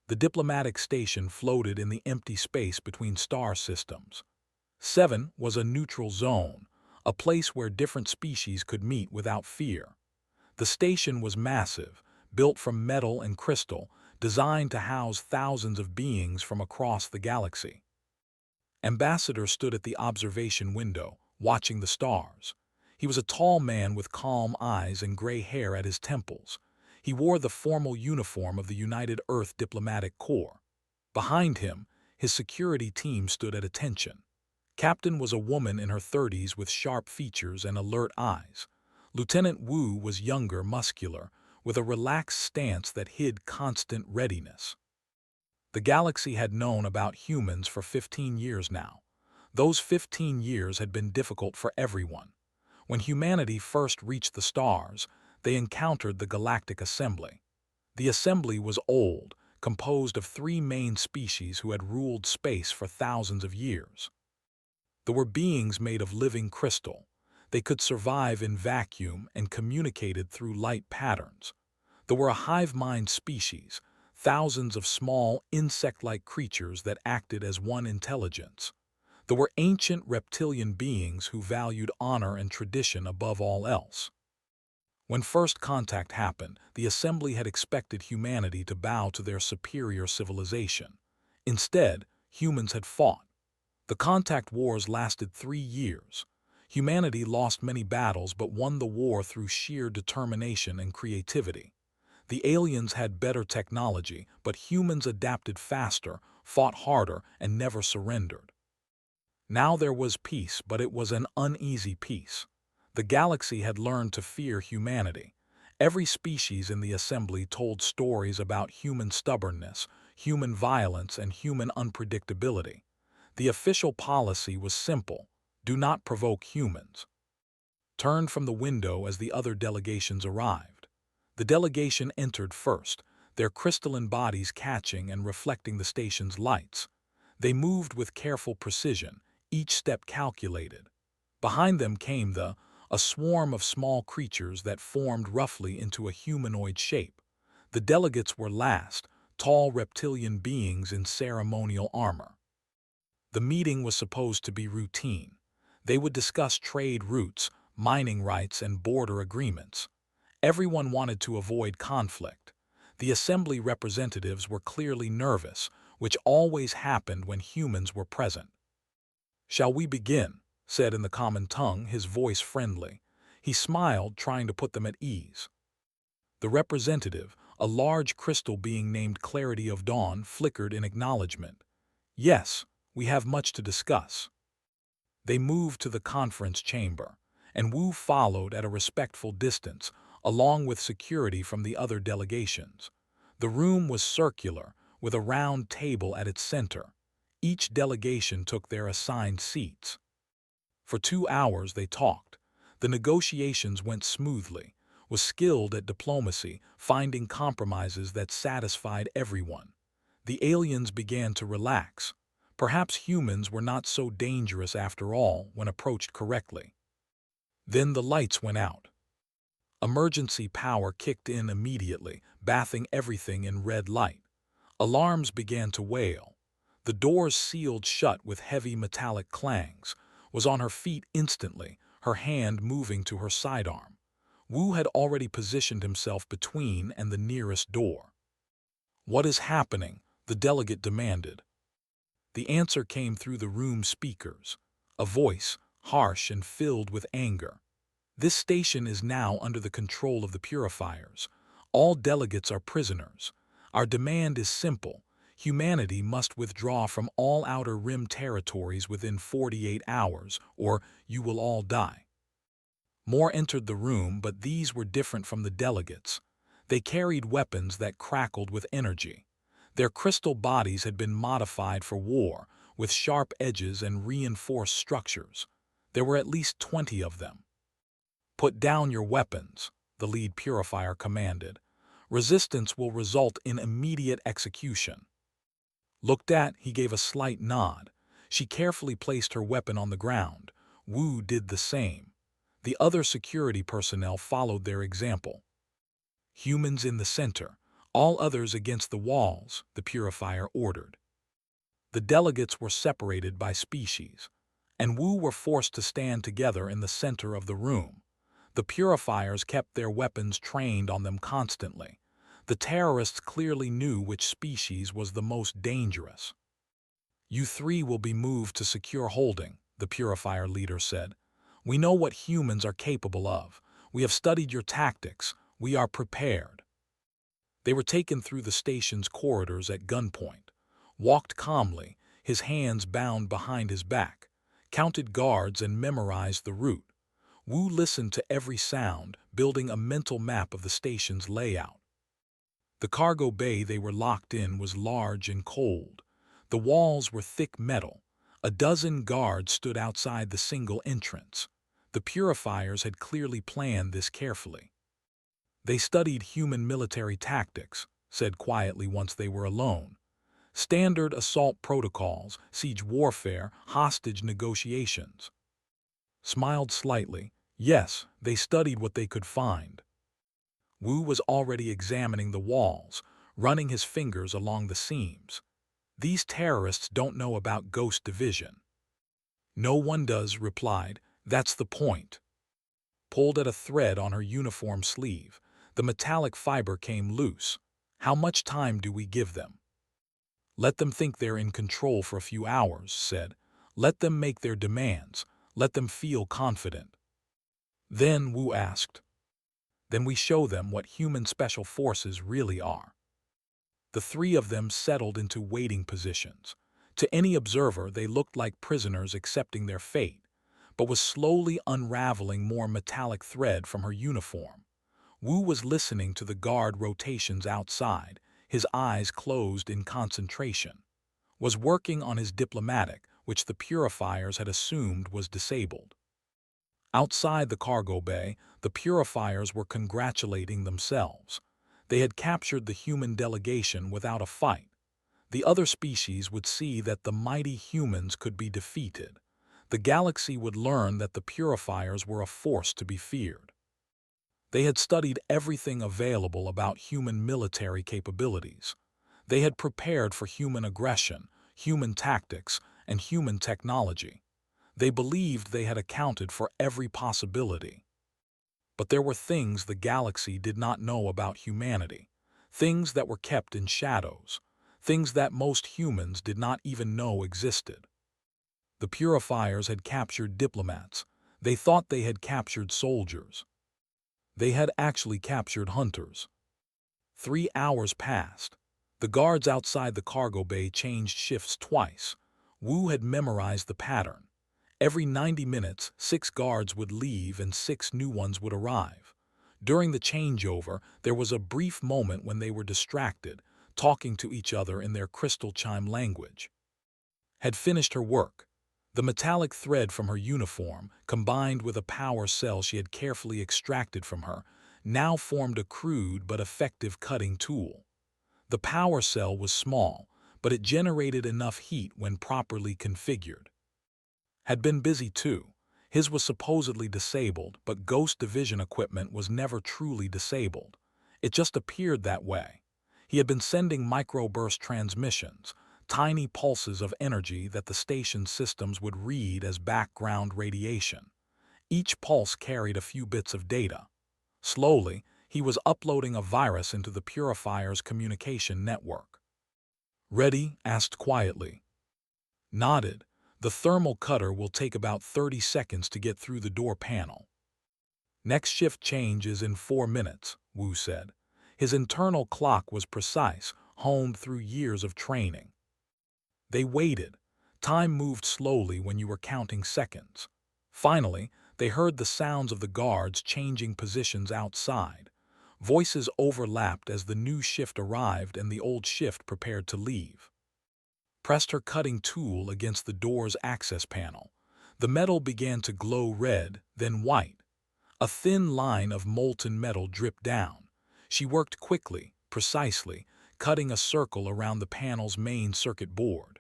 The diplomatic station floated in the empty space between star systems. 7 was a neutral zone, a place where different species could meet without fear. The station was massive, built from metal and crystal, designed to house thousands of beings from across the galaxy. Ambassador stood at the observation window, watching the stars. He was a tall man with calm eyes and gray hair at his temples. He wore the formal uniform of the United Earth Diplomatic Corps. Behind him, his security team stood at attention. Captain was a woman in her 30s with sharp features and alert eyes. Lieutenant Wu was younger, muscular, with a relaxed stance that hid constant readiness. The galaxy had known about humans for 15 years now. Those 15 years had been difficult for everyone. When humanity first reached the stars, they encountered the Galactic Assembly. The Assembly was old, composed of 3 main species who had ruled space for thousands of years. There were beings made of living crystal. They could survive in vacuum and communicated through light patterns. There were a hive mind species, thousands of small, insect-like creatures that acted as one intelligence. There were ancient reptilian beings who valued honor and tradition above all else. When first contact happened, the Assembly had expected humanity to bow to their superior civilization. Instead, humans had fought. The contact wars lasted 3 years. Humanity lost many battles but won the war through sheer determination and creativity. The aliens had better technology, but humans adapted faster, fought harder, and never surrendered. Now there was peace, but it was an uneasy peace. The galaxy had learned to fear humanity. Every species in the Assembly told stories about human stubbornness, human violence, and human unpredictability. The official policy was simple: do not provoke humans. Turned from the window as the other delegations arrived. The delegation entered first, their crystalline bodies catching and reflecting the station's lights. They moved with careful precision, each step calculated. Behind them came a swarm of small creatures that formed roughly into a humanoid shape. The delegates were last, tall reptilian beings in ceremonial armor. The meeting was supposed to be routine. They would discuss trade routes, mining rights, and border agreements. Everyone wanted to avoid conflict. The Assembly representatives were clearly nervous, which always happened when humans were present. "Shall we begin?" said in the common tongue, his voice friendly. He smiled, trying to put them at ease. The representative, a large crystal being named Clarity of Dawn, flickered in acknowledgement. "Yes, we have much to discuss." They moved to the conference chamber, and Wu followed at a respectful distance, along with security from the other delegations. The room was circular, with a round table at its center. Each delegation took their assigned seats. For 2 hours they talked. The negotiations went smoothly, was skilled at diplomacy, finding compromises that satisfied everyone. The aliens began to relax. Perhaps humans were not so dangerous after all when approached correctly. Then the lights went out. Emergency power kicked in immediately, bathing everything in red light. Alarms began to wail. The doors sealed shut with heavy metallic clangs. Was on her feet instantly, her hand moving to her sidearm. Wu had already positioned himself between and the nearest door. "What is happening?" the delegate demanded. The answer came through the room speakers, a voice, harsh and filled with anger. "This station is now under the control of the purifiers. All delegates are prisoners. Our demand is simple. Humanity must withdraw from all Outer Rim territories within 48 hours, or you will all die." More entered the room, but these were different from the delegates. They carried weapons that crackled with energy. Their crystal bodies had been modified for war, with sharp edges and reinforced structures. There were at least 20 of them. "Put down your weapons," the lead purifier commanded. "Resistance will result in immediate execution." Looked at, he gave a slight nod. She carefully placed her weapon on the ground. Wu did the same. The other security personnel followed their example. Humans in the center, All others against the walls, the purifier ordered. The delegates were separated by species, and Wu were forced to stand together in the center of the room. The purifiers kept their weapons trained on them constantly. The terrorists clearly knew which species was the most dangerous. "You three will be moved to secure holding," the purifier leader said. "We know what humans are capable of. We have studied your tactics. We are prepared." They were taken through the station's corridors at gunpoint, walked calmly, his hands bound behind his back, counted guards and memorized the route. Wu listened to every sound, building a mental map of the station's layout. The cargo bay they were locked in was large and cold. The walls were thick metal. A dozen guards stood outside the single entrance. The purifiers had clearly planned this carefully. "They studied human military tactics," said quietly once they were alone. "Standard assault protocols, siege warfare, hostage negotiations." Smiled slightly. "Yes, they studied what they could find." Wu was already examining the walls, running his fingers along the seams. "These terrorists don't know about Ghost Division." "No one does," replied. "That's the point." Pulled at a thread on her uniform sleeve, the metallic fiber came loose. "How much time do we give them?" "Let them think they're in control for a few hours," said. "Let them make their demands. Let them feel confident." "Then," Wu asked, "then we show them what human special forces really are." The three of them settled into waiting positions. To any observer, they looked like prisoners accepting their fate, but was slowly unraveling more metallic thread from her uniform. Wu was listening to the guard rotations outside, his eyes closed in concentration. Was working on his diplomatic, which the purifiers had assumed was disabled. Outside the cargo bay, the purifiers were congratulating themselves. They had captured the human delegation without a fight. The other species would see that the mighty humans could be defeated. The galaxy would learn that the purifiers were a force to be feared. They had studied everything available about human military capabilities. They had prepared for human aggression, human tactics, and human technology. They believed they had accounted for every possibility. But there were things the galaxy did not know about humanity, things that were kept in shadows, things that most humans did not even know existed. The purifiers had captured diplomats. They thought they had captured soldiers. They had actually captured hunters. 3 hours passed. The guards outside the cargo bay changed shifts twice. Wu had memorized the pattern. Every 90 minutes, 6 guards would leave and 6 new ones would arrive. During the changeover, there was a brief moment when they were distracted, talking to each other in their crystal chime language. Had finished her work. The metallic thread from her uniform, combined with a power cell she had carefully extracted from her, now formed a crude but effective cutting tool. The power cell was small, but it generated enough heat when properly configured. Had been busy too. His was supposedly disabled, but Ghost Division equipment was never truly disabled. It just appeared that way. He had been sending microburst transmissions, tiny pulses of energy that the station's systems would read as background radiation. Each pulse carried a few bits of data. Slowly, he was uploading a virus into the purifier's communication network. "Ready?" asked quietly. Nodded. "The thermal cutter will take about 30 seconds to get through the door panel." "Next shift change is in 4 minutes," Wu said. His internal clock was precise, honed through years of training. They waited. Time moved slowly when you were counting seconds. Finally, they heard the sounds of the guards changing positions outside. Voices overlapped as the new shift arrived and the old shift prepared to leave. Pressed her cutting tool against the door's access panel. The metal began to glow red, then white. A thin line of molten metal dripped down. She worked quickly, precisely, cutting a circle around the panel's main circuit board.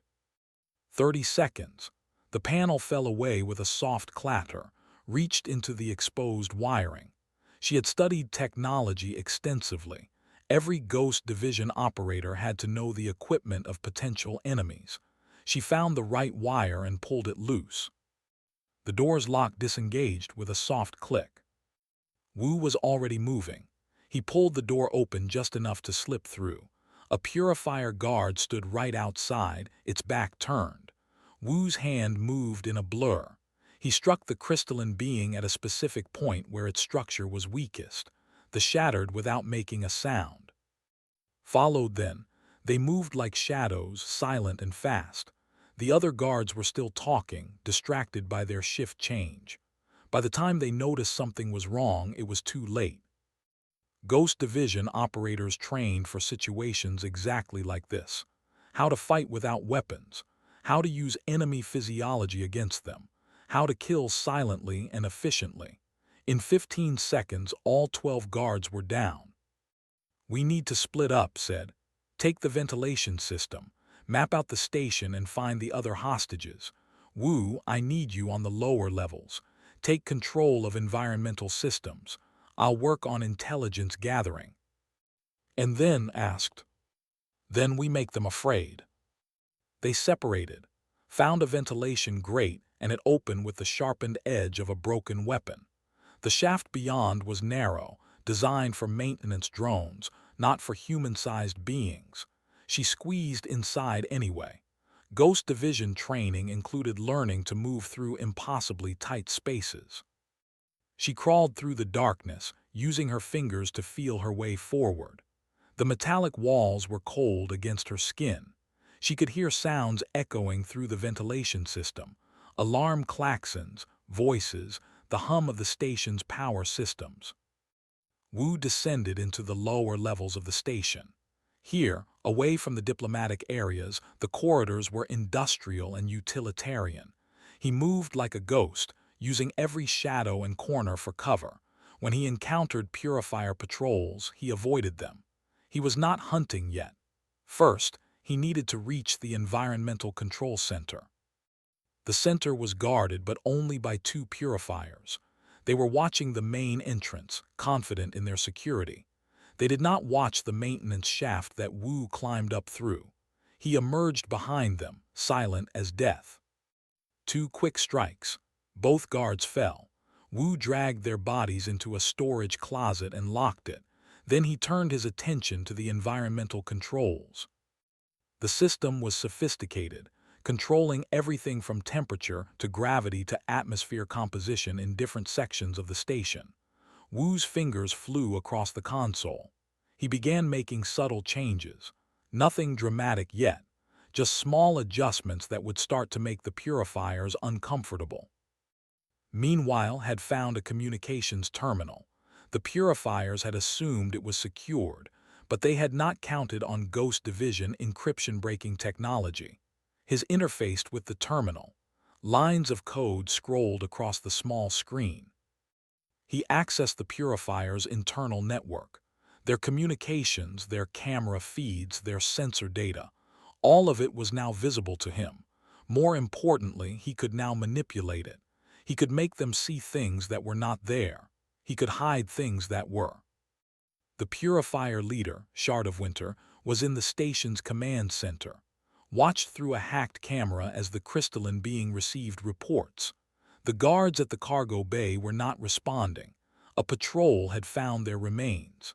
30 seconds. The panel fell away with a soft clatter, reached into the exposed wiring. She had studied technology extensively. Every Ghost Division operator had to know the equipment of potential enemies. She found the right wire and pulled it loose. The door's lock disengaged with a soft click. Wu was already moving. He pulled the door open just enough to slip through. A purifier guard stood right outside, its back turned. Wu's hand moved in a blur. He struck the crystalline being at a specific point where its structure was weakest. The shattered without making a sound. Followed then, they moved like shadows, silent and fast. The other guards were still talking, distracted by their shift change. By the time they noticed something was wrong, it was too late. Ghost Division operators trained for situations exactly like this. How to fight without weapons, how to use enemy physiology against them, how to kill silently and efficiently. In 15 seconds, all 12 guards were down. "We need to split up," said. "Take the ventilation system, map out the station and find the other hostages. Wu, I need you on the lower levels. Take control of environmental systems. I'll work on intelligence gathering." And then asked, "Then we make them afraid." They separated, found a ventilation grate, and it opened with the sharpened edge of a broken weapon. The shaft beyond was narrow, designed for maintenance drones, not for human-sized beings. She squeezed inside anyway. Ghost Division training included learning to move through impossibly tight spaces. She crawled through the darkness, using her fingers to feel her way forward. The metallic walls were cold against her skin. She could hear sounds echoing through the ventilation system, alarm klaxons, voices, the hum of the station's power systems. Wu descended into the lower levels of the station. Here, away from the diplomatic areas, the corridors were industrial and utilitarian. He moved like a ghost, using every shadow and corner for cover. When he encountered purifier patrols, he avoided them. He was not hunting yet. First, he needed to reach the Environmental Control Center. The center was guarded, but only by 2 purifiers. They were watching the main entrance, confident in their security. They did not watch the maintenance shaft that Wu climbed up through. He emerged behind them, silent as death. 2 quick strikes. Both guards fell. Wu dragged their bodies into a storage closet and locked it. Then he turned his attention to the environmental controls. The system was sophisticated, controlling everything from temperature to gravity to atmosphere composition in different sections of the station. Wu's fingers flew across the console. He began making subtle changes. Nothing dramatic yet, just small adjustments that would start to make the purifiers uncomfortable. Meanwhile, had found a communications terminal. The purifiers had assumed it was secured, but they had not counted on Ghost Division encryption-breaking technology. His interfaced with the terminal. Lines of code scrolled across the small screen. He accessed the purifier's internal network. Their communications, their camera feeds, their sensor data. All of it was now visible to him. More importantly, he could now manipulate it. He could make them see things that were not there. He could hide things that were. The purifier leader, Shard of Winter, was in the station's command center. Watched through a hacked camera as the crystalline being received reports. The guards at the cargo bay were not responding. A patrol had found their remains.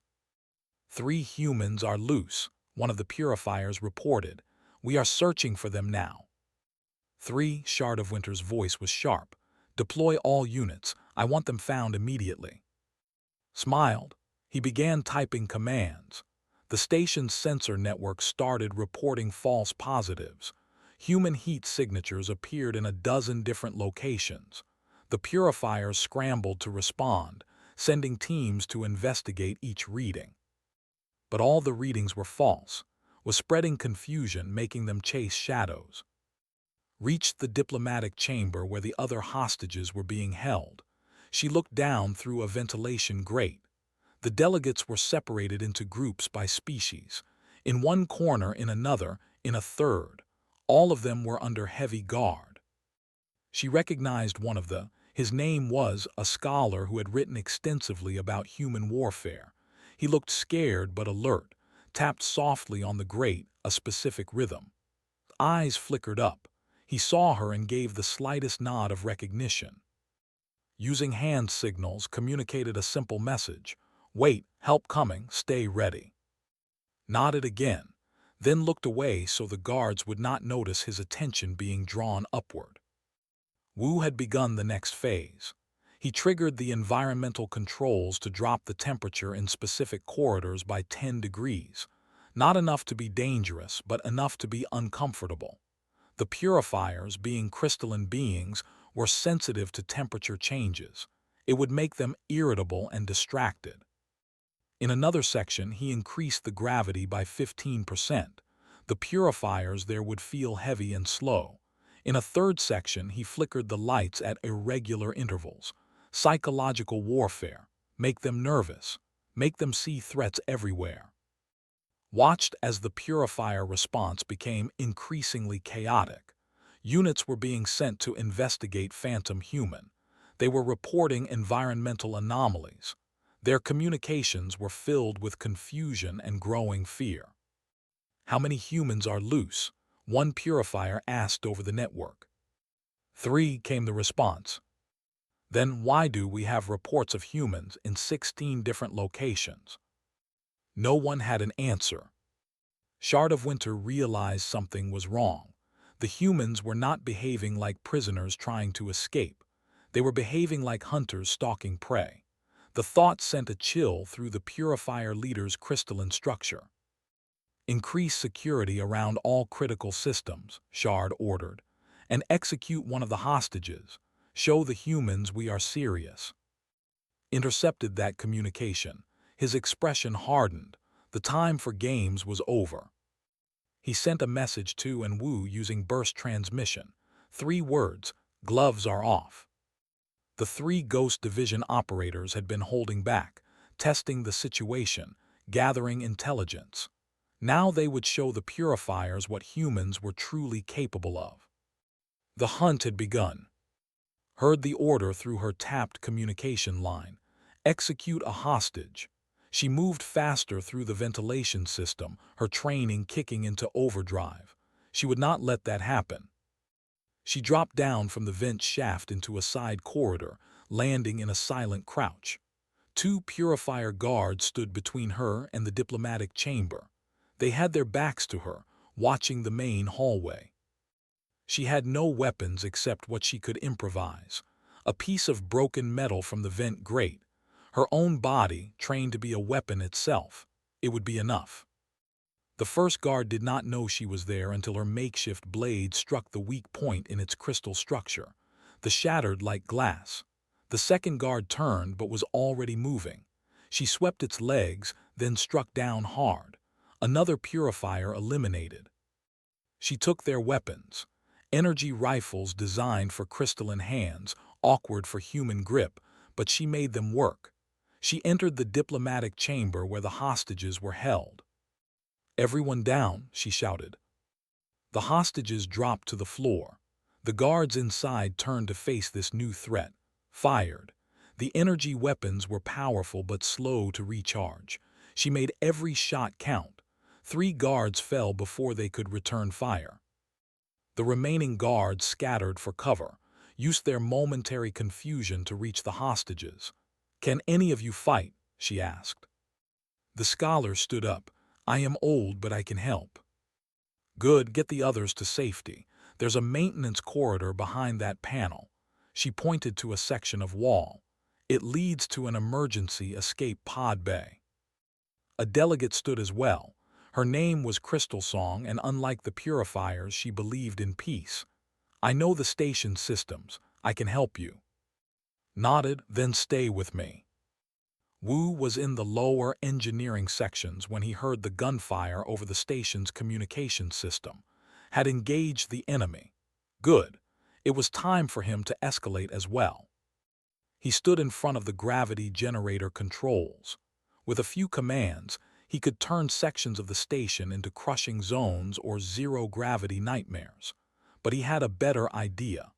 3 humans are loose, one of the purifiers reported. We are searching for them now. 3, Shard of Winter's voice was sharp. Deploy all units. I want them found immediately. Smiled. He began typing commands. The station's sensor network started reporting false positives. Human heat signatures appeared in a dozen different locations. The purifiers scrambled to respond, sending teams to investigate each reading. But all the readings were false, was spreading confusion, making them chase shadows. Reached the diplomatic chamber where the other hostages were being held. She looked down through a ventilation grate. The delegates were separated into groups by species. In one corner, in another, in a third. All of them were under heavy guard. She recognized one of his name was a scholar who had written extensively about human warfare. He looked scared but alert, tapped softly on the grate, a specific rhythm. Eyes flickered up. He saw her and gave the slightest nod of recognition. Using hand signals, communicated a simple message. "Wait, help coming, stay ready." Nodded again, then looked away so the guards would not notice his attention being drawn upward. Wu had begun the next phase. He triggered the environmental controls to drop the temperature in specific corridors by 10 degrees. Not enough to be dangerous, but enough to be uncomfortable. The purifiers, being crystalline beings, were sensitive to temperature changes. It would make them irritable and distracted. In another section, he increased the gravity by 15%. The purifiers there would feel heavy and slow. In a third section, he flickered the lights at irregular intervals. Psychological warfare. Make them nervous. Make them see threats everywhere. Watched as the purifier response became increasingly chaotic. Units were being sent to investigate Phantom Human. They were reporting environmental anomalies. Their communications were filled with confusion and growing fear. "How many humans are loose?" one purifier asked over the network. "3," came the response. "Then why do we have reports of humans in 16 different locations?" No one had an answer. Shard of Winter realized something was wrong. The humans were not behaving like prisoners trying to escape. They were behaving like hunters stalking prey. The thought sent a chill through the purifier leader's crystalline structure. "Increase security around all critical systems," Shard ordered, "and execute one of the hostages. Show the humans we are serious." Intercepted that communication. His expression hardened. The time for games was over. He sent a message to and Wu using burst transmission. 3 words: "Gloves are off." The 3 Ghost Division operators had been holding back, testing the situation, gathering intelligence. Now they would show the purifiers what humans were truly capable of. The hunt had begun. Heard the order through her tapped communication line. Execute a hostage. She moved faster through the ventilation system, her training kicking into overdrive. She would not let that happen. She dropped down from the vent shaft into a side corridor, landing in a silent crouch. 2 purifier guards stood between her and the diplomatic chamber. They had their backs to her, watching the main hallway. She had no weapons except what she could improvise. A piece of broken metal from the vent grate. Her own body, trained to be a weapon itself. It would be enough. The first guard did not know she was there until her makeshift blade struck the weak point in its crystal structure. The shattered like glass. The second guard turned but was already moving. She swept its legs, then struck down hard. Another purifier eliminated. She took their weapons. Energy rifles designed for crystalline hands, awkward for human grip, but she made them work. She entered the diplomatic chamber where the hostages were held. "Everyone down," she shouted. The hostages dropped to the floor. The guards inside turned to face this new threat. Fired. The energy weapons were powerful but slow to recharge. She made every shot count. 3 guards fell before they could return fire. The remaining guards scattered for cover, used their momentary confusion to reach the hostages. "Can any of you fight?" she asked. The scholar stood up. "I am old, but I can help." "Good, get the others to safety. There's a maintenance corridor behind that panel." She pointed to a section of wall. "It leads to an emergency escape pod bay." A delegate stood as well. Her name was Crystal Song, and unlike the purifiers, she believed in peace. "I know the station systems. I can help you." Nodded, "Then stay with me." Wu was in the lower engineering sections when he heard the gunfire over the station's communication system. Had engaged the enemy. Good. It was time for him to escalate as well. He stood in front of the gravity generator controls. With a few commands, he could turn sections of the station into crushing zones or zero-gravity nightmares. But he had a better idea.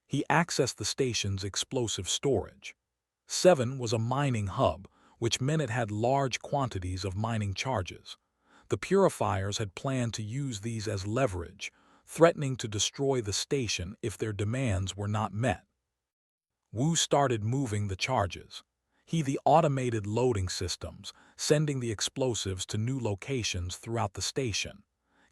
He accessed the station's explosive storage. 7 was a mining hub which meant it had large quantities of mining charges. The purifiers had planned to use these as leverage, threatening to destroy the station if their demands were not met. Wu started moving the charges. The automated loading systems, sending the explosives to new locations throughout the station.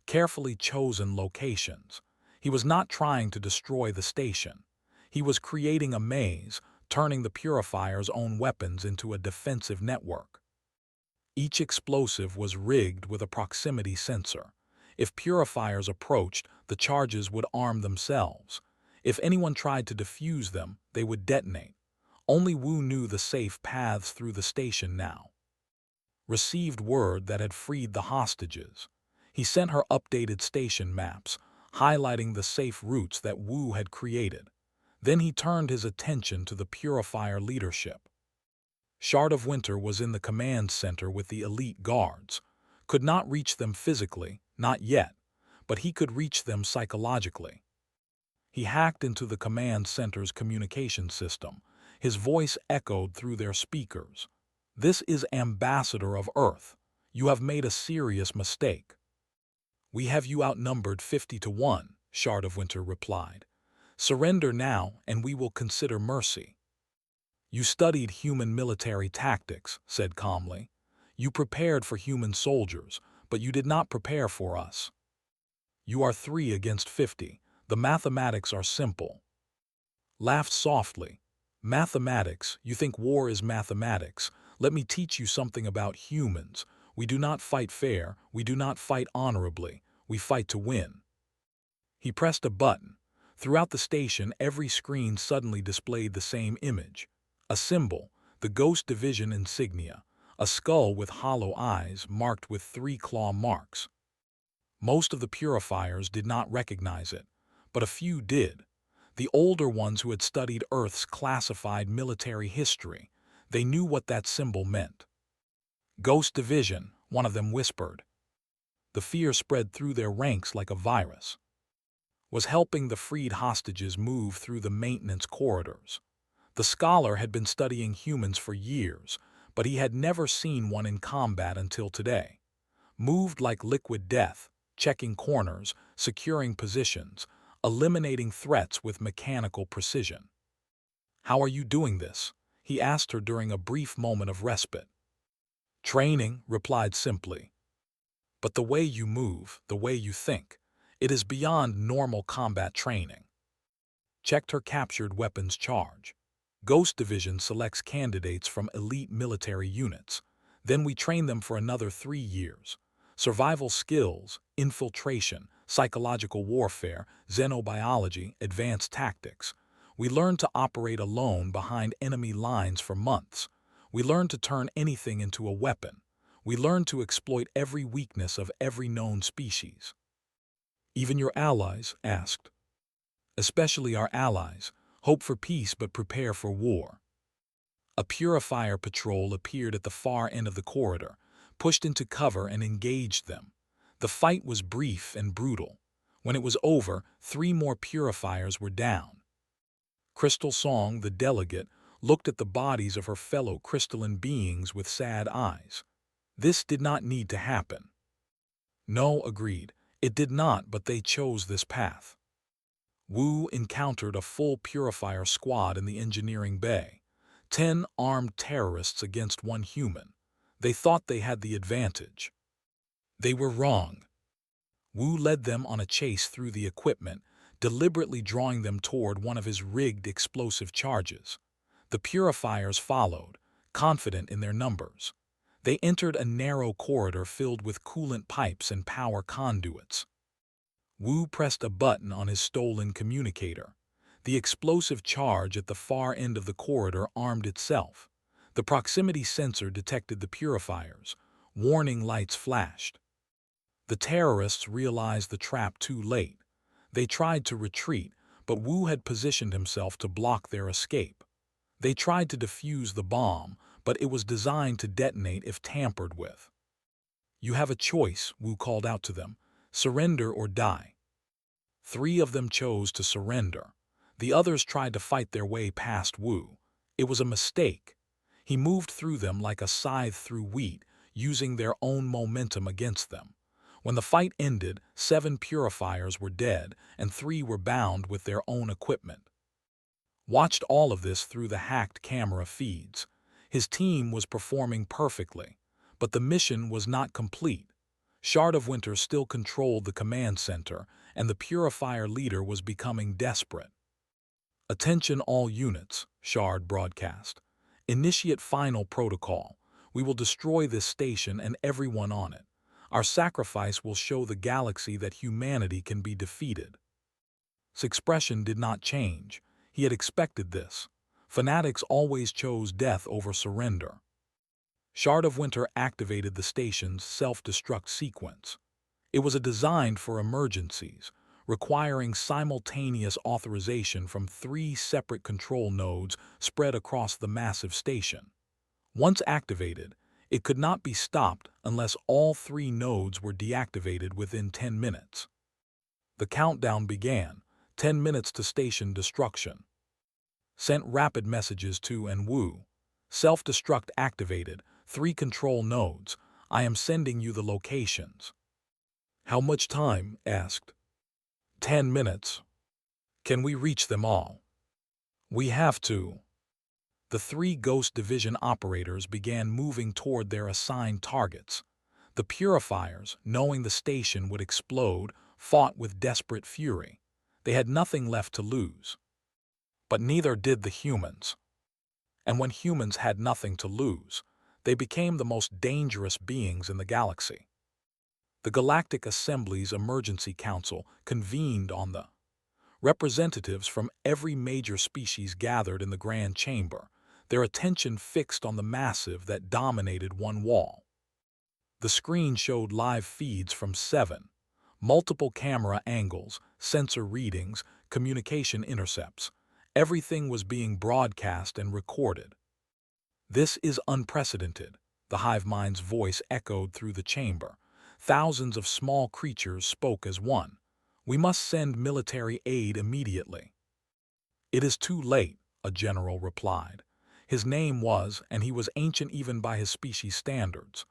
Carefully chosen locations. He was not trying to destroy the station. He was creating a maze, turning the purifier's own weapons into a defensive network. Each explosive was rigged with a proximity sensor. If purifiers approached, the charges would arm themselves. If anyone tried to defuse them, they would detonate. Only Wu knew the safe paths through the station now. Received word that had freed the hostages. He sent her updated station maps, highlighting the safe routes that Wu had created. Then he turned his attention to the purifier leadership. Shard of Winter was in the command center with the elite guards. Could not reach them physically, not yet, but he could reach them psychologically. He hacked into the command center's communication system. His voice echoed through their speakers. "This is Ambassador of Earth. You have made a serious mistake." "We have you outnumbered 50-1, Shard of Winter replied. "Surrender now and we will consider mercy." "You studied human military tactics," said calmly. "You prepared for human soldiers, but you did not prepare for us. You are 3 against 50. The mathematics are simple." Laughed softly. "Mathematics, you think war is mathematics. Let me teach you something about humans. We do not fight fair, we do not fight honorably, we fight to win." He pressed a button. Throughout the station, every screen suddenly displayed the same image. A symbol, the Ghost Division insignia, a skull with hollow eyes marked with 3 claw marks. Most of the purifiers did not recognize it, but a few did. The older ones who had studied Earth's classified military history, they knew what that symbol meant. "Ghost Division," one of them whispered. The fear spread through their ranks like a virus. Was helping the freed hostages move through the maintenance corridors. The scholar had been studying humans for years, but he had never seen one in combat until today. Moved like liquid death, checking corners, securing positions, eliminating threats with mechanical precision. "How are you doing this?" he asked her during a brief moment of respite. "Training," replied simply. "But the way you move, the way you think, it is beyond normal combat training." Checked her captured weapons charge. "Ghost Division selects candidates from elite military units. Then we train them for another 3 years. Survival skills, infiltration, psychological warfare, xenobiology, advanced tactics. We learn to operate alone behind enemy lines for months. We learn to turn anything into a weapon. We learn to exploit every weakness of every known species." "Even your allies?" asked. "Especially our allies. Hope for peace but prepare for war." A purifier patrol appeared at the far end of the corridor, pushed into cover and engaged them. The fight was brief and brutal. When it was over, 3 more purifiers were down. Crystal Song, the delegate, looked at the bodies of her fellow crystalline beings with sad eyes. This did not need to happen. "No," agreed. "It did not, but they chose this path." Wu encountered a full purifier squad in the engineering bay. 10 armed terrorists against 1 human. They thought they had the advantage. They were wrong. Wu led them on a chase through the equipment, deliberately drawing them toward one of his rigged explosive charges. The purifiers followed, confident in their numbers. They entered a narrow corridor filled with coolant pipes and power conduits. Wu pressed a button on his stolen communicator. The explosive charge at the far end of the corridor armed itself. The proximity sensor detected the purifiers. Warning lights flashed. The terrorists realized the trap too late. They tried to retreat, but Wu had positioned himself to block their escape. They tried to defuse the bomb, but it was designed to detonate if tampered with. "You have a choice," Wu called out to them. "Surrender or die." 3 of them chose to surrender. The others tried to fight their way past Wu. It was a mistake. He moved through them like a scythe through wheat, using their own momentum against them. When the fight ended, 7 purifiers were dead and 3 were bound with their own equipment. Watched all of this through the hacked camera feeds. His team was performing perfectly, but the mission was not complete. Shard of Winter still controlled the command center, and the purifier leader was becoming desperate. "Attention all units," Shard broadcast. "Initiate final protocol. We will destroy this station and everyone on it. Our sacrifice will show the galaxy that humanity can be defeated." His expression did not change. He had expected this. Fanatics always chose death over surrender. Shard of Winter activated the station's self-destruct sequence. It was designed for emergencies, requiring simultaneous authorization from 3 separate control nodes spread across the massive station. Once activated, it could not be stopped unless all 3 nodes were deactivated within 10 minutes. The countdown began, 10 minutes to station destruction. Sent rapid messages to and Wu. Self-destruct activated, 3 control nodes. I am sending you the locations. "How much time?" asked. 10 minutes. "Can we reach them all?" "We have to." The 3 Ghost Division operators began moving toward their assigned targets. The purifiers, knowing the station would explode, fought with desperate fury. They had nothing left to lose. But neither did the humans. And when humans had nothing to lose, they became the most dangerous beings in the galaxy. The Galactic Assembly's Emergency Council convened on the representatives from every major species gathered in the Grand Chamber, their attention fixed on the massive that dominated one wall. The screen showed live feeds from 7, multiple camera angles, sensor readings, communication intercepts. Everything was being broadcast and recorded. "This is unprecedented," the hive mind's voice echoed through the chamber. Thousands of small creatures spoke as one. "We must send military aid immediately." "It is too late," a general replied. His name was, and he was ancient even by his species standards.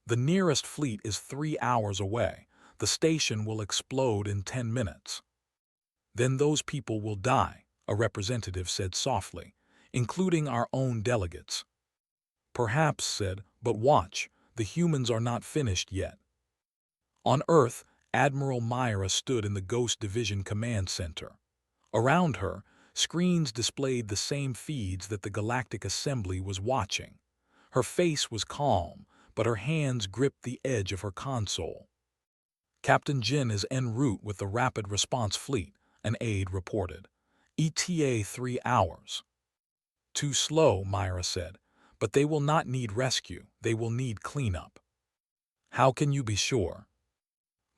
"The nearest fleet is 3 hours away. The station will explode in 10 minutes. "Then those people will die," a representative said softly, "including our own delegates." "Perhaps," said, "but watch, the humans are not finished yet." On Earth, Admiral Myra stood in the Ghost Division Command Center. Around her, screens displayed the same feeds that the Galactic Assembly was watching. Her face was calm, but her hands gripped the edge of her console. "Captain Jin is en route with the Rapid Response Fleet," an aide reported. "ETA 3 hours. "Too slow," Myra said. "But they will not need rescue, they will need cleanup." "How can you be sure?"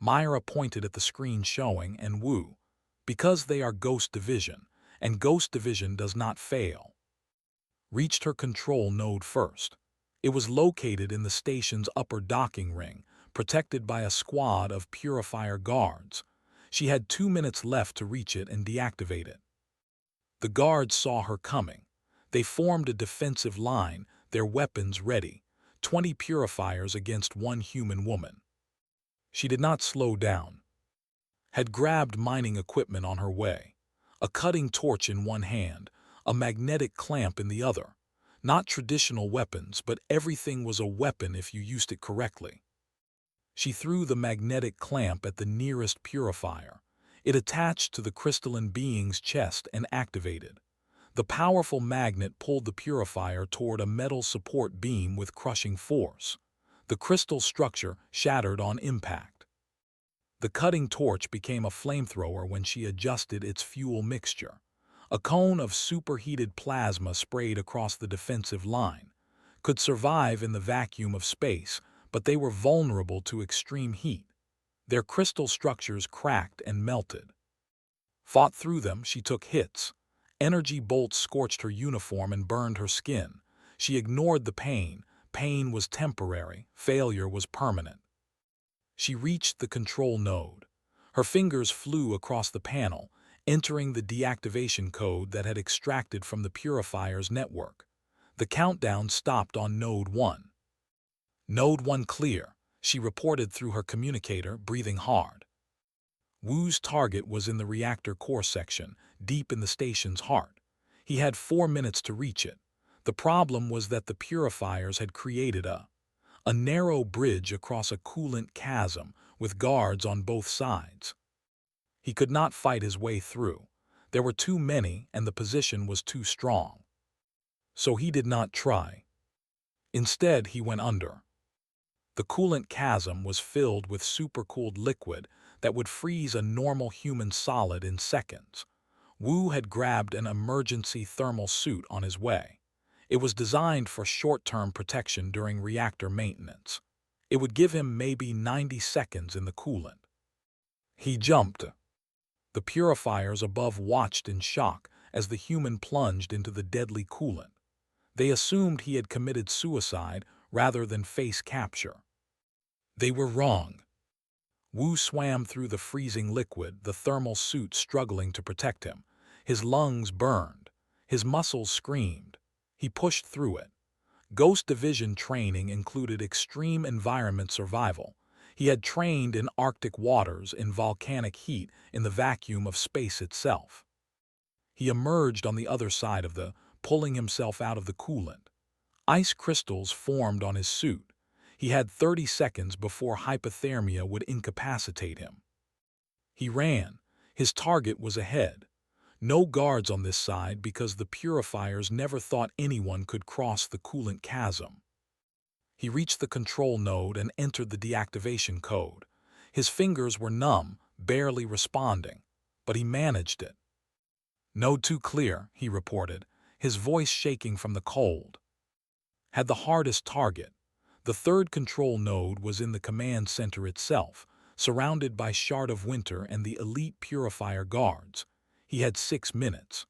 Myra pointed at the screen showing and Wu. "Because they are Ghost Division, and Ghost Division does not fail." Reached her control node first. It was located in the station's upper docking ring, protected by a squad of purifier guards. She had 2 minutes left to reach it and deactivate it. The guards saw her coming. They formed a defensive line, their weapons ready, 20 purifiers against 1 human woman. She did not slow down. Had grabbed mining equipment on her way. A cutting torch in one hand, a magnetic clamp in the other. Not traditional weapons, but everything was a weapon if you used it correctly. She threw the magnetic clamp at the nearest purifier. It attached to the crystalline being's chest and activated. The powerful magnet pulled the purifier toward a metal support beam with crushing force. The crystal structure shattered on impact. The cutting torch became a flamethrower when she adjusted its fuel mixture. A cone of superheated plasma sprayed across the defensive line. Could survive in the vacuum of space, but they were vulnerable to extreme heat. Their crystal structures cracked and melted. Fought through them, she took hits. Energy bolts scorched her uniform and burned her skin. She ignored the pain. Pain was temporary, failure was permanent. She reached the control node. Her fingers flew across the panel, entering the deactivation code that had extracted from the purifier's network. The countdown stopped on Node 1. Node 1 clear, she reported through her communicator, breathing hard. Wu's target was in the reactor core section, deep in the station's heart. He had 4 minutes to reach it. The problem was that the purifiers had created a narrow bridge across a coolant chasm with guards on both sides. He could not fight his way through. There were too many and the position was too strong. So he did not try. Instead, he went under. The coolant chasm was filled with supercooled liquid that would freeze a normal human solid in seconds. Wu had grabbed an emergency thermal suit on his way. It was designed for short-term protection during reactor maintenance. It would give him maybe 90 seconds in the coolant. He jumped. The purifiers above watched in shock as the human plunged into the deadly coolant. They assumed he had committed suicide rather than face capture. They were wrong. Wu swam through the freezing liquid, the thermal suit struggling to protect him. His lungs burned. His muscles screamed. He pushed through it. Ghost Division training included extreme environment survival. He had trained in Arctic waters, in volcanic heat, in the vacuum of space itself. He emerged on the other side of pulling himself out of the coolant. Ice crystals formed on his suit. He had 30 seconds before hypothermia would incapacitate him. He ran. His target was ahead. No guards on this side because the purifiers never thought anyone could cross the coolant chasm. He reached the control node and entered the deactivation code. His fingers were numb, barely responding, but he managed it. "Node 2 clear," he reported, his voice shaking from the cold. Had the hardest target. The third control node was in the command center itself, surrounded by Shard of Winter and the elite purifier guards. He had 6 minutes.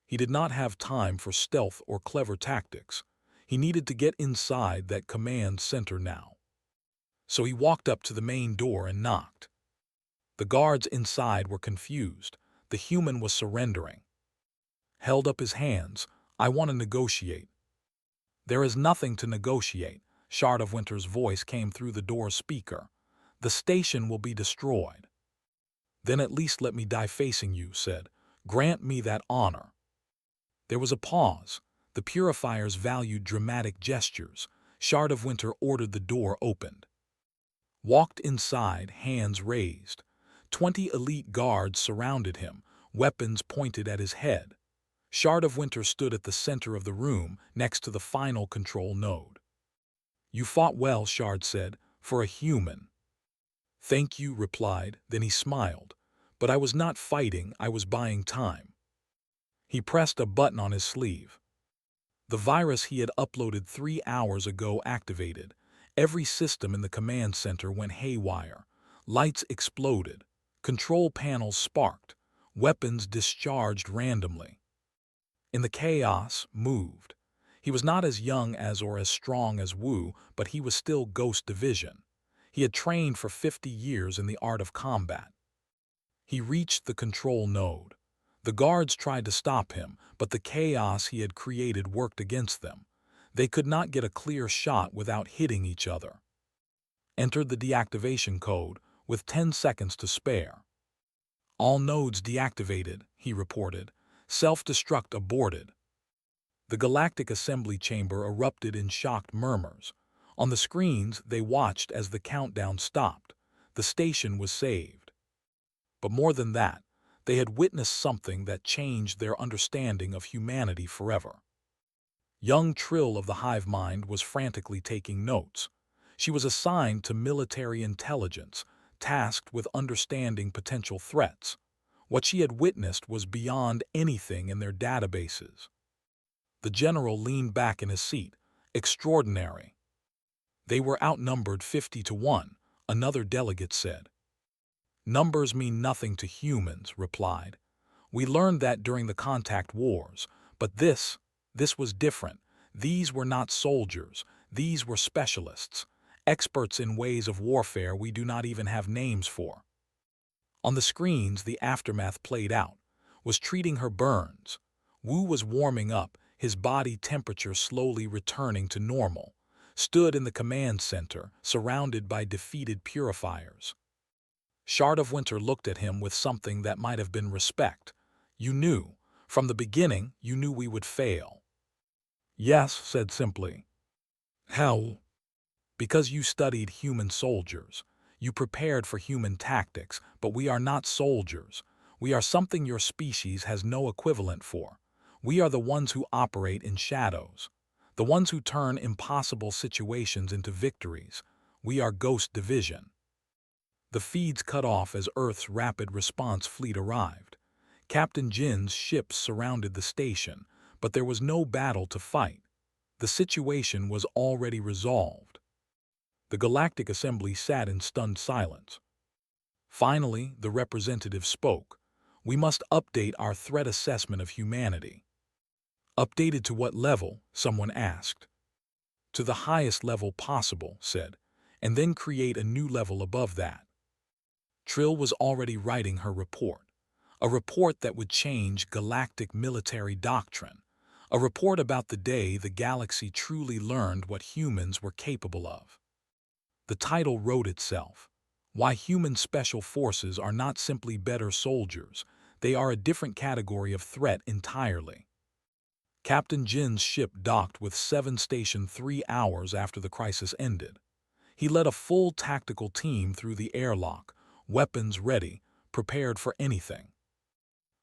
He did not have time for stealth or clever tactics. He needed to get inside that command center now. So he walked up to the main door and knocked. The guards inside were confused. The human was surrendering. Held up his hands. "I want to negotiate." "There is nothing to negotiate," Shard of Winter's voice came through the door speaker. "The station will be destroyed." "Then at least let me die facing you," said. "Grant me that honor." There was a pause. The purifiers valued dramatic gestures. Shard of Winter ordered the door opened. Walked inside, hands raised. 20 elite guards surrounded him, weapons pointed at his head. Shard of Winter stood at the center of the room, next to the final control node. "You fought well," Shard said, "for a human." "Thank you," replied, then he smiled. "But I was not fighting, I was buying time." He pressed a button on his sleeve. The virus he had uploaded 3 hours ago activated. Every system in the command center went haywire. Lights exploded. Control panels sparked. Weapons discharged randomly. In the chaos, moved. He was not as young as or as strong as Wu, but he was still Ghost Division. He had trained for 50 years in the art of combat. He reached the control node. The guards tried to stop him, but the chaos he had created worked against them. They could not get a clear shot without hitting each other. Entered the deactivation code, with 10 seconds to spare. "All nodes deactivated," he reported. "Self-destruct aborted." The Galactic Assembly Chamber erupted in shocked murmurs. On the screens, they watched as the countdown stopped. The station was saved. But more than that, they had witnessed something that changed their understanding of humanity forever. Young Trill of the hive mind was frantically taking notes. She was assigned to military intelligence, tasked with understanding potential threats. What she had witnessed was beyond anything in their databases. The general leaned back in his seat. "Extraordinary." "They were outnumbered 50 to 1, another delegate said. "Numbers mean nothing to humans," replied. "We learned that during the contact wars, but this was different. These were not soldiers, these were specialists, experts in ways of warfare we do not even have names for." On the screens, the aftermath played out. Was treating her burns. Wu was warming up, his body temperature slowly returning to normal, stood in the command center, surrounded by defeated purifiers. Shard of Winter looked at him with something that might have been respect. "You knew. From the beginning, you knew we would fail." "Yes," said simply. "How?" "Because you studied human soldiers. You prepared for human tactics, but we are not soldiers. We are something your species has no equivalent for. We are the ones who operate in shadows, the ones who turn impossible situations into victories. We are Ghost Division." The feeds cut off as Earth's rapid response fleet arrived. Captain Jin's ships surrounded the station, but there was no battle to fight. The situation was already resolved. The Galactic Assembly sat in stunned silence. Finally, the representative spoke. "We must update our threat assessment of humanity." "Updated to what level?" someone asked. "To the highest level possible," said, "and then create a new level above that." Trill was already writing her report. A report that would change galactic military doctrine. A report about the day the galaxy truly learned what humans were capable of. The title wrote itself. Why human special forces are not simply better soldiers, they are a different category of threat entirely. Captain Jin's ship docked with 7 Station 3 hours after the crisis ended. He led a full tactical team through the airlock, weapons ready, prepared for anything.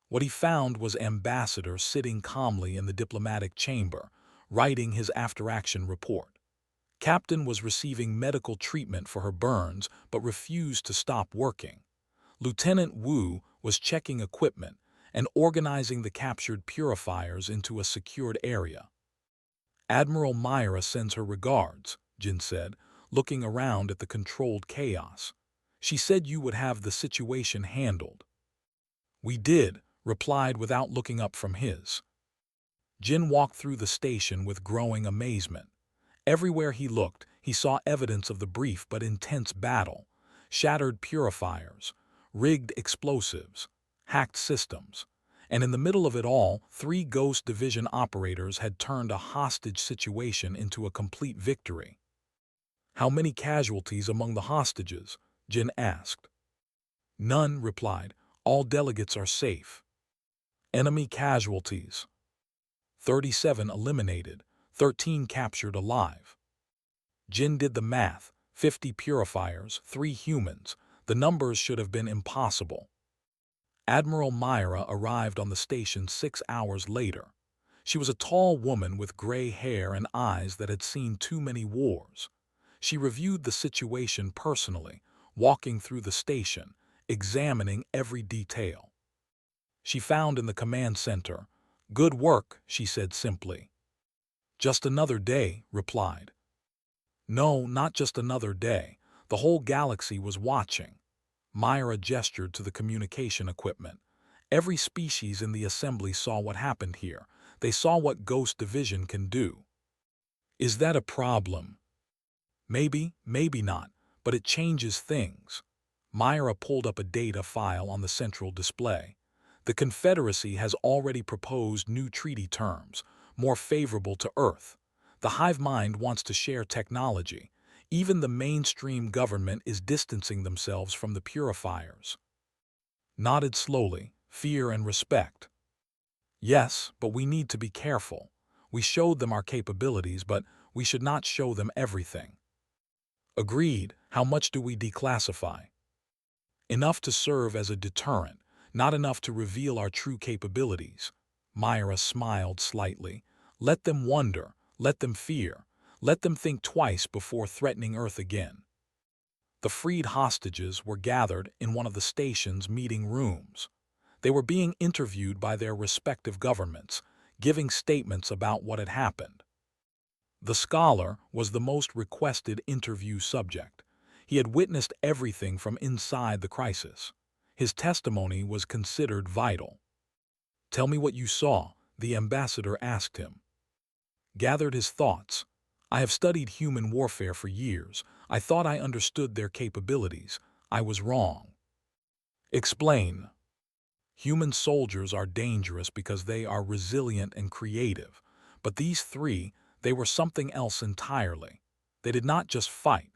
What he found was Ambassador sitting calmly in the diplomatic chamber, writing his after-action report. Captain was receiving medical treatment for her burns but refused to stop working. Lieutenant Wu was checking equipment and organizing the captured purifiers into a secured area. "Admiral Myra sends her regards," Jin said, looking around at the controlled chaos. "She said you would have the situation handled." "We did," replied without looking up from his. Jin walked through the station with growing amazement. Everywhere he looked, he saw evidence of the brief but intense battle. Shattered purifiers, rigged explosives, hacked systems. And in the middle of it all, 3 Ghost Division operators had turned a hostage situation into a complete victory. "How many casualties among the hostages?" Jin asked. "None," replied. "All delegates are safe." "Enemy casualties?" 37 eliminated, 13 captured alive. Jin did the math. 50 purifiers, 3 humans. The numbers should have been impossible. Admiral Myra arrived on the station 6 hours later. She was a tall woman with gray hair and eyes that had seen too many wars. She reviewed the situation personally, walking through the station, examining every detail. She found in the command center. "Good work," she said simply. "Just another day," replied. "No, not just another day. The whole galaxy was watching." Myra gestured to the communication equipment. "Every species in the assembly saw what happened here. They saw what Ghost Division can do." "Is that a problem?" "Maybe, maybe not, but it changes things." Myra pulled up a data file on the central display. "The Confederacy has already proposed new treaty terms, more favorable to Earth. The hive mind wants to share technology. Even the mainstream government is distancing themselves from the purifiers." Nodded slowly, fear and respect. "Yes, but we need to be careful. We showed them our capabilities, but we should not show them everything." "Agreed. How much do we declassify?" "Enough to serve as a deterrent, not enough to reveal our true capabilities." Myra smiled slightly. "Let them wonder, let them fear, let them think twice before threatening Earth again." The freed hostages were gathered in one of the station's meeting rooms. They were being interviewed by their respective governments, giving statements about what had happened. The scholar was the most requested interview subject. He had witnessed everything from inside the crisis. His testimony was considered vital. "Tell me what you saw," the ambassador asked him. Gathered his thoughts. "I have studied human warfare for years. I thought I understood their capabilities. I was wrong." "Explain." "Human soldiers are dangerous because they are resilient and creative, But these three, they were something else entirely. They did not just fight.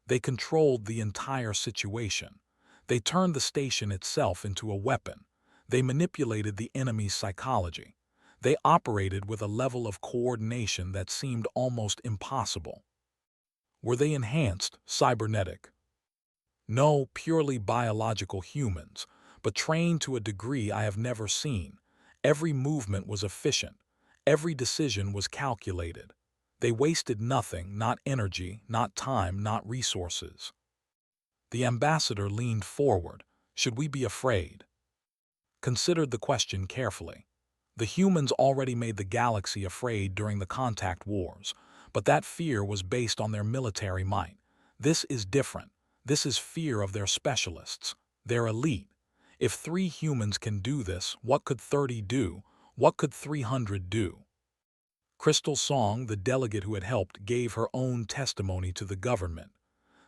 They controlled the entire situation. They turned the station itself into a weapon. They manipulated the enemy's psychology. They operated with a level of coordination that seemed almost impossible. Were they enhanced, cybernetic? No, purely biological humans, but trained to a degree I have never seen. Every movement was efficient. Every decision was calculated. They wasted nothing, not energy, not time, not resources. The ambassador leaned forward. Should we be afraid? Considered the question carefully. The humans already made the galaxy afraid during the contact wars, but that fear was based on their military might. This is different. This is fear of their specialists, their elite. If 3 humans can do this, what could 30 do? What could 300 do? Crystal Song, the delegate who had helped, gave her own testimony to the government.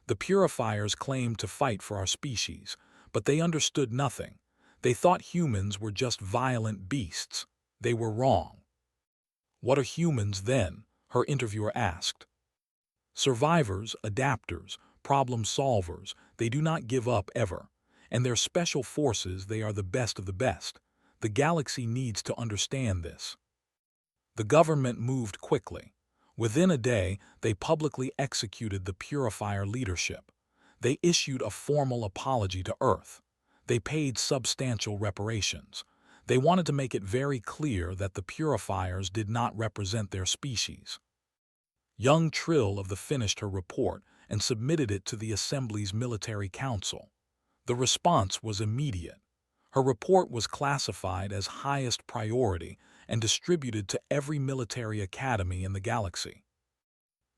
The purifiers claimed to fight for our species, but they understood nothing. They thought humans were just violent beasts. They were wrong. What are humans then? Her interviewer asked. Survivors, adapters, problem solvers, they do not give up ever. And their special forces, they are the best of the best. The galaxy needs to understand this. The government moved quickly. Within a day, they publicly executed the purifier leadership. They issued a formal apology to Earth. They paid substantial reparations. They wanted to make it very clear that the purifiers did not represent their species. Young Trill of the finished her report and submitted it to the Assembly's Military Council. The response was immediate. Her report was classified as highest priority and distributed to every military academy in the galaxy.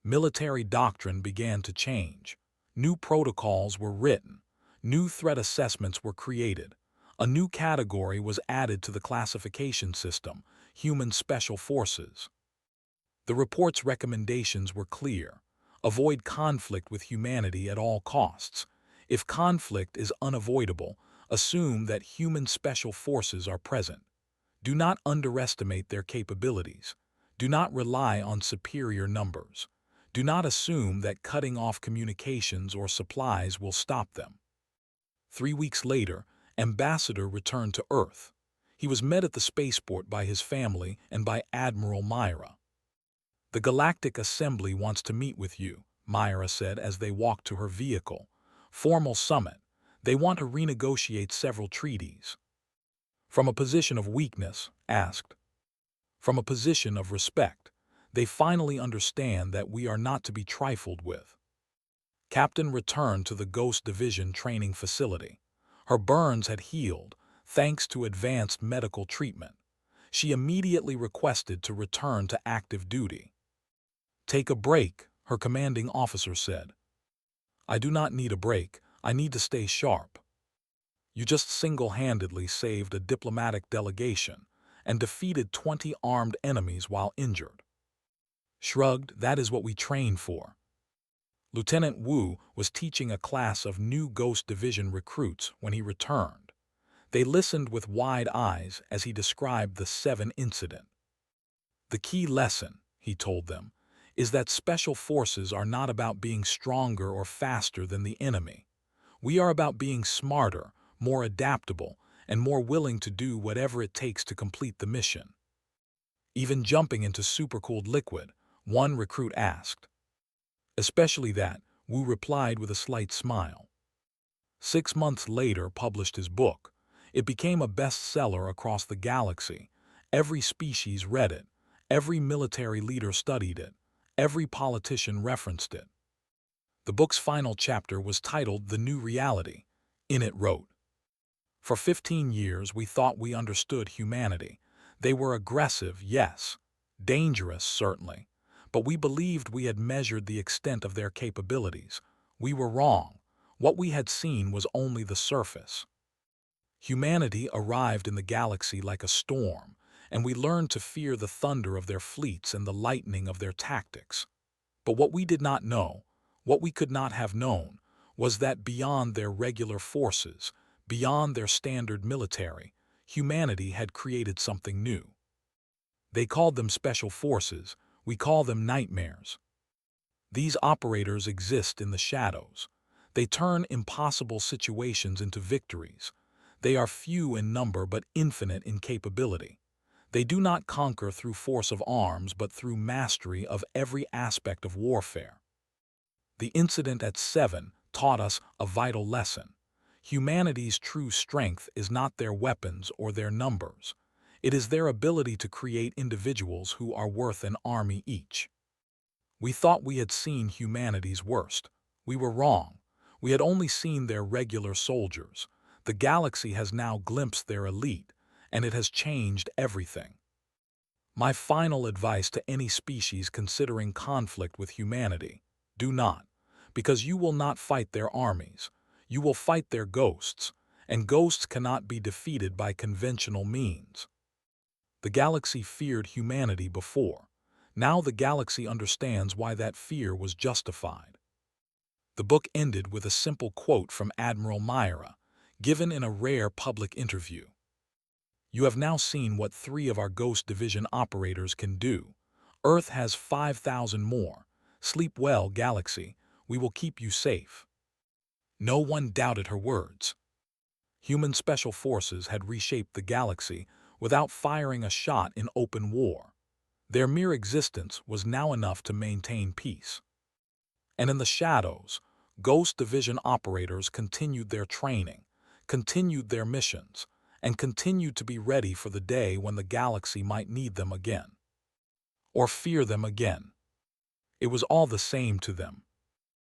Military doctrine began to change. New protocols were written. New threat assessments were created. A new category was added to the classification system, human special forces. The report's recommendations were clear. Avoid conflict with humanity at all costs. If conflict is unavoidable, assume that human special forces are present. Do not underestimate their capabilities. Do not rely on superior numbers. Do not assume that cutting off communications or supplies will stop them. 3 weeks later, Ambassador returned to Earth. He was met at the spaceport by his family and by Admiral Myra. The Galactic Assembly wants to meet with you, Myra said as they walked to her vehicle. Formal summit. They want to renegotiate several treaties. From a position of weakness, asked. From a position of respect. They finally understand that we are not to be trifled with. Captain returned to the Ghost Division training facility. Her burns had healed, thanks to advanced medical treatment. She immediately requested to return to active duty. Take a break, her commanding officer said. I do not need a break, I need to stay sharp. You just single-handedly saved a diplomatic delegation and defeated 20 armed enemies while injured. Shrugged, that is what we train for. Lieutenant Wu was teaching a class of new Ghost Division recruits when he returned. They listened with wide eyes as he described the 7 incident. The key lesson, he told them, is that special forces are not about being stronger or faster than the enemy. We are about being smarter, more adaptable, and more willing to do whatever it takes to complete the mission. Even jumping into supercooled liquid, one recruit asked. Especially that, Wu replied with a slight smile. 6 months later, published his book. It became a bestseller across the galaxy. Every species read it. Every military leader studied it. Every politician referenced it. The book's final chapter was titled The New Reality. In it wrote, For 15 years we thought we understood humanity. They were aggressive, yes. Dangerous, certainly. But we believed we had measured the extent of their capabilities. We were wrong. What we had seen was only the surface. Humanity arrived in the galaxy like a storm, and we learned to fear the thunder of their fleets and the lightning of their tactics. But what we did not know, what we could not have known, was that beyond their regular forces, beyond their standard military, humanity had created something new. They called them special forces, we call them nightmares. These operators exist in the shadows. They turn impossible situations into victories. They are few in number but infinite in capability. They do not conquer through force of arms but through mastery of every aspect of warfare. The incident at 7 taught us a vital lesson. Humanity's true strength is not their weapons or their numbers. It is their ability to create individuals who are worth an army each. We thought we had seen humanity's worst. We were wrong. We had only seen their regular soldiers. The galaxy has now glimpsed their elite, and it has changed everything. My final advice to any species considering conflict with humanity: do not, because you will not fight their armies. You will fight their ghosts, and ghosts cannot be defeated by conventional means. The galaxy feared humanity before. Now the galaxy understands why that fear was justified. The book ended with a simple quote from Admiral Myra, given in a rare public interview. "You have now seen what 3 of our Ghost Division operators can do. Earth has 5,000 more. Sleep well, Galaxy. We will keep you safe." No one doubted her words. Human special forces had reshaped the galaxy without firing a shot in open war. Their mere existence was now enough to maintain peace. And in the shadows, Ghost Division operators continued their training, continued their missions, and continued to be ready for the day when the galaxy might need them again. Or fear them again. It was all the same to them.